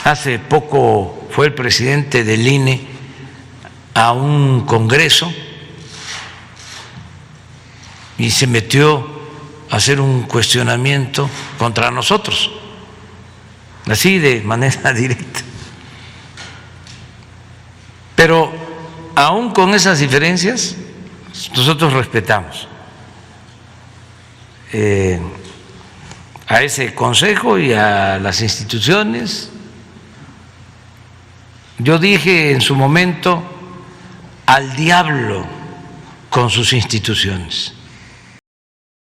Hace poco fue el presidente del INE a un congreso y se metió a hacer un cuestionamiento contra nosotros, así de manera directa. Pero aún con esas diferencias, nosotros respetamos a ese consejo y a las instituciones. Yo dije en su momento, al diablo con sus instituciones.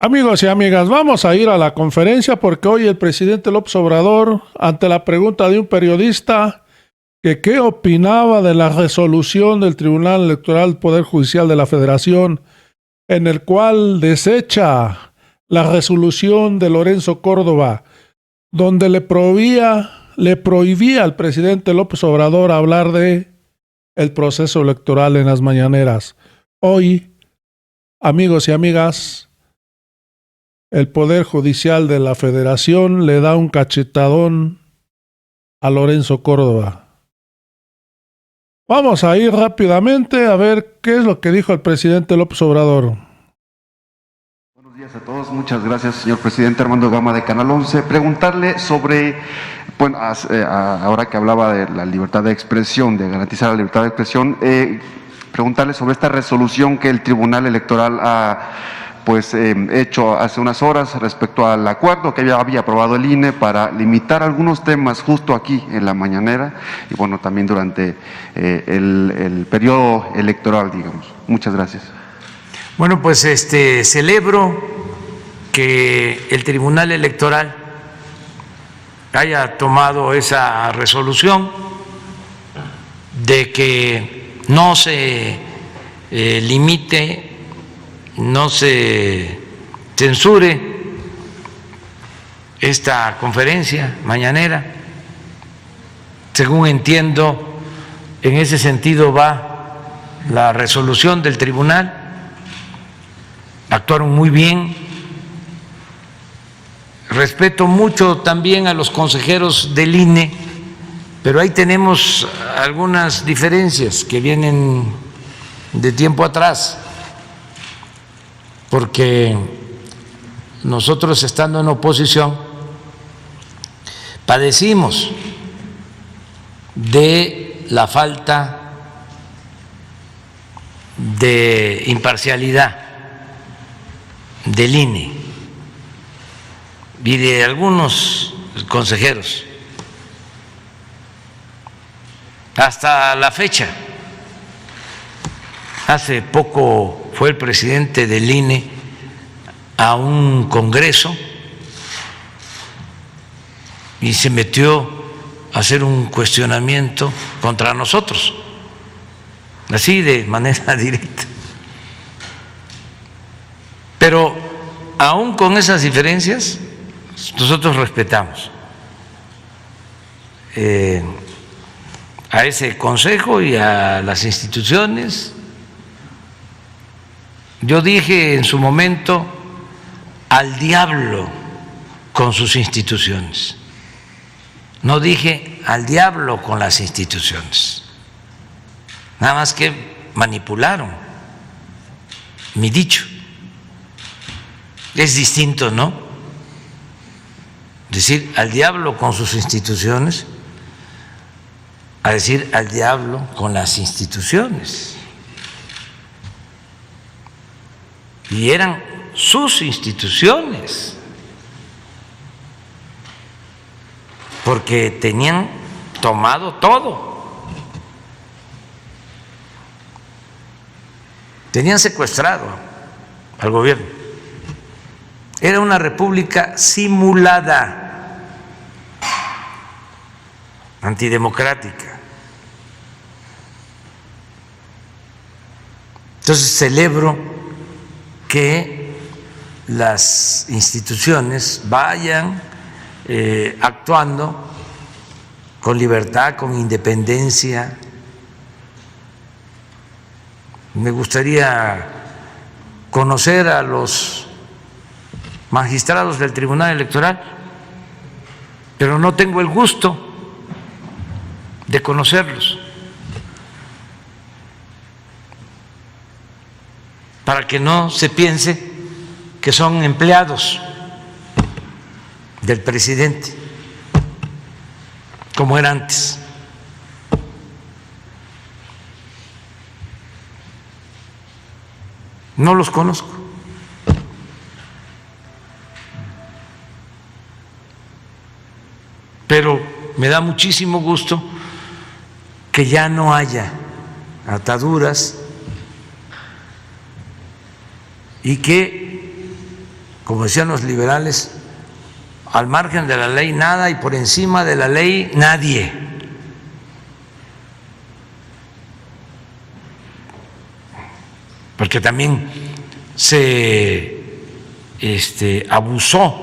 Amigos y amigas, vamos a ir a la conferencia porque hoy el presidente López Obrador, ante la pregunta de un periodista que qué opinaba de la resolución del Tribunal Electoral del Poder Judicial de la Federación, en el cual desecha la resolución de Lorenzo Córdoba, donde le prohibía al presidente López Obrador hablar de el proceso electoral en las mañaneras. Hoy, amigos y amigas, el Poder Judicial de la Federación le da un cachetadón a Lorenzo Córdoba. Vamos a ir rápidamente a ver qué es lo que dijo el presidente López Obrador. Buenos días a todos, muchas gracias, señor presidente. Armando Gama de Canal 11. Preguntarle sobre, bueno, ahora que hablaba de la libertad de expresión, de garantizar la libertad de expresión, preguntarle sobre esta resolución que el Tribunal Electoral ha hecho hace unas horas respecto al acuerdo que ya había aprobado el INE para limitar algunos temas justo aquí en la mañanera y bueno, también durante el periodo electoral, digamos. Muchas gracias. Bueno, pues celebro que el Tribunal Electoral haya tomado esa resolución de que no se limite, no se censure esta conferencia mañanera. Según entiendo, en ese sentido va la resolución del tribunal. Actuaron muy bien. Respeto mucho también a los consejeros del INE, pero ahí tenemos algunas diferencias que vienen de tiempo atrás, porque nosotros, estando en oposición, padecimos de la falta de imparcialidad del INE y de algunos consejeros. Hasta la fecha, hace poco fue el presidente del INE a un congreso y se metió a hacer un cuestionamiento contra nosotros, así de manera directa. Pero aún con esas diferencias, nosotros respetamos a ese consejo y a las instituciones. Yo dije en su momento, al diablo con sus instituciones. No dije al diablo con las instituciones. Nada más que manipularon mi dicho. Es distinto, ¿no? Decir al diablo con sus instituciones a decir al diablo con las instituciones. Y eran sus instituciones, porque tenían tomado todo, tenían secuestrado al gobierno. Era una república simulada, antidemocrática. Entonces celebro que las instituciones vayan actuando con libertad, con independencia. Me gustaría conocer a los magistrados del Tribunal Electoral, pero no tengo el gusto de conocerlos, para que no se piense que son empleados del presidente, como era antes. No los conozco. Pero me da muchísimo gusto que ya no haya ataduras y que, como decían los liberales, al margen de la ley nada y por encima de la ley nadie. Porque también se abusó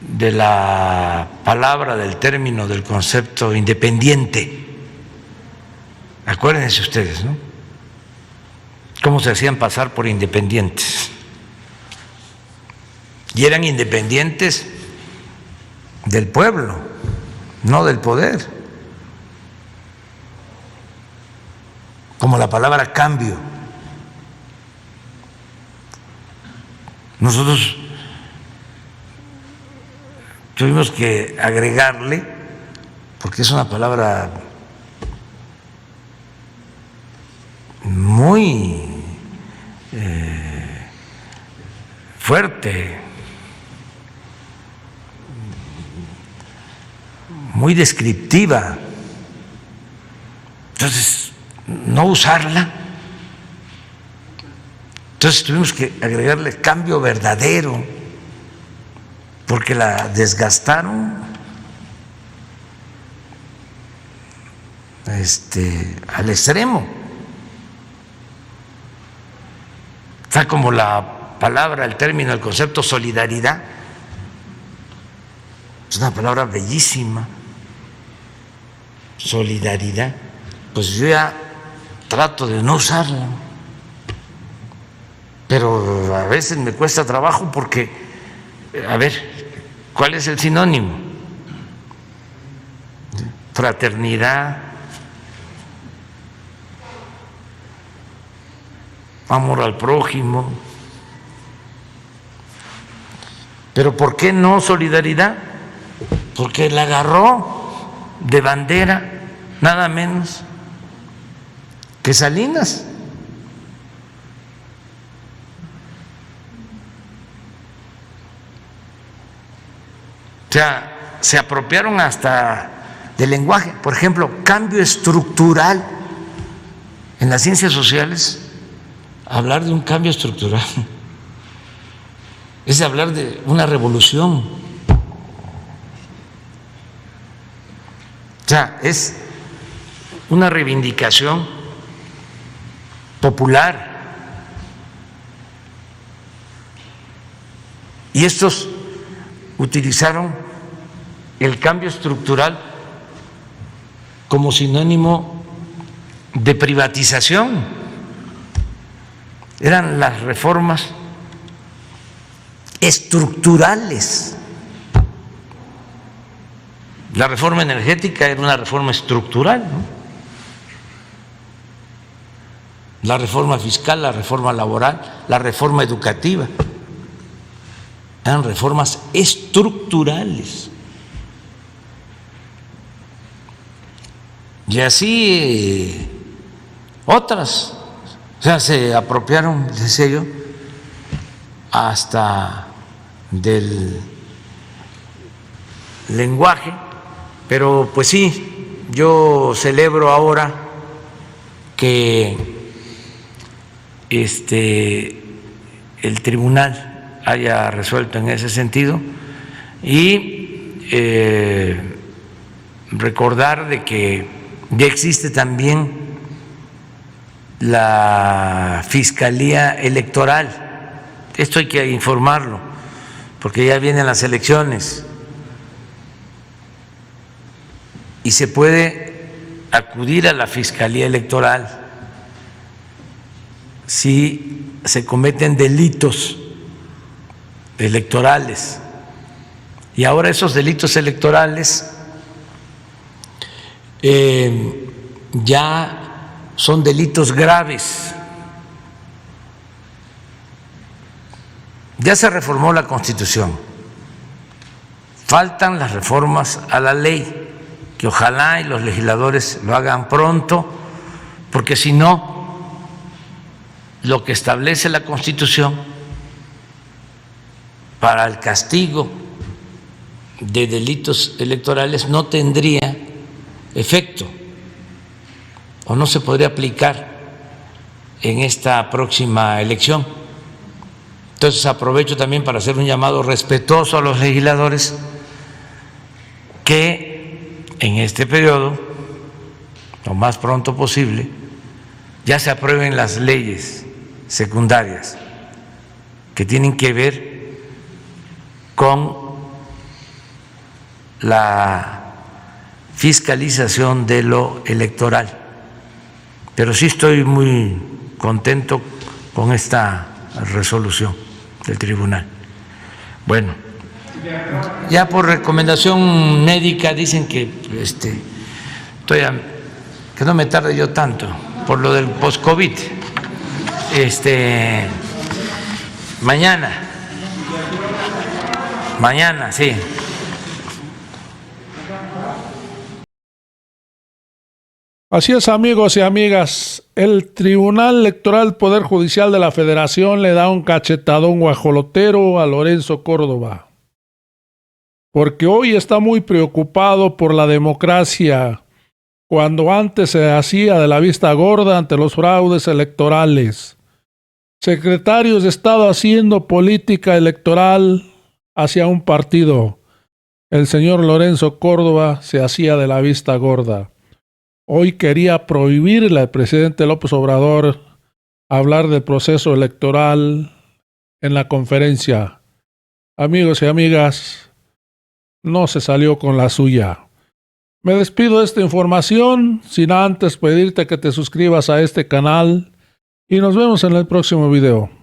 de la palabra, del término, del concepto independiente. Acuérdense ustedes, ¿no? Cómo se hacían pasar por independientes. Y eran independientes del pueblo, no del poder. Como la palabra cambio. Nosotros tuvimos que agregarle, porque es una palabra muy fuerte, muy descriptiva. Entonces, no usarla. Entonces tuvimos que agregarle cambio verdadero, porque la desgastaron al extremo. Está como la palabra, el término, el concepto solidaridad. Es una palabra bellísima. Solidaridad. Pues yo ya trato de no usarla, pero a veces me cuesta trabajo porque, a ver, ¿cuál es el sinónimo? Fraternidad, amor al prójimo. Pero ¿por qué no solidaridad? Porque la agarró de bandera nada menos que Salinas. O sea, se apropiaron hasta del lenguaje. Por ejemplo, cambio estructural. En las ciencias sociales, hablar de un cambio estructural es hablar de una revolución. O sea, es una reivindicación popular. Y estos utilizaron el cambio estructural como sinónimo de privatización. Eran las reformas estructurales. La reforma energética era una reforma estructural, ¿no? La reforma fiscal, la reforma laboral, la reforma educativa, eran reformas estructurales. Y así otras, o sea, se apropiaron, decía yo, hasta del lenguaje. Pero pues sí, yo celebro ahora que el tribunal haya resuelto en ese sentido y recordar de que ya existe también la Fiscalía Electoral. Esto hay que informarlo porque ya vienen las elecciones y se puede acudir a la Fiscalía Electoral si se cometen delitos electorales. Y ahora esos delitos electorales ya son delitos graves. Ya se reformó la Constitución, faltan las reformas a la ley, que ojalá y los legisladores lo hagan pronto, porque si no, lo que establece la Constitución para el castigo de delitos electorales no tendría efecto o no se podría aplicar en esta próxima elección. Entonces aprovecho también para hacer un llamado respetuoso a los legisladores que en este periodo, lo más pronto posible, ya se aprueben las leyes secundarias que tienen que ver con la fiscalización de lo electoral. Pero sí estoy muy contento con esta resolución del tribunal. Bueno, ya por recomendación médica dicen que que no me tarde yo tanto por lo del post-COVID. Mañana, sí. Así es, amigos y amigas, el Tribunal Electoral Poder Judicial de la Federación le da un cachetadón guajolotero a Lorenzo Córdoba, porque hoy está muy preocupado por la democracia, cuando antes se hacía de la vista gorda ante los fraudes electorales. Secretarios de Estado haciendo política electoral hacia un partido. El señor Lorenzo Córdoba se hacía de la vista gorda. Hoy quería prohibirle al presidente López Obrador hablar del proceso electoral en la conferencia. Amigos y amigas, no se salió con la suya. Me despido de esta información sin antes pedirte que te suscribas a este canal y nos vemos en el próximo video.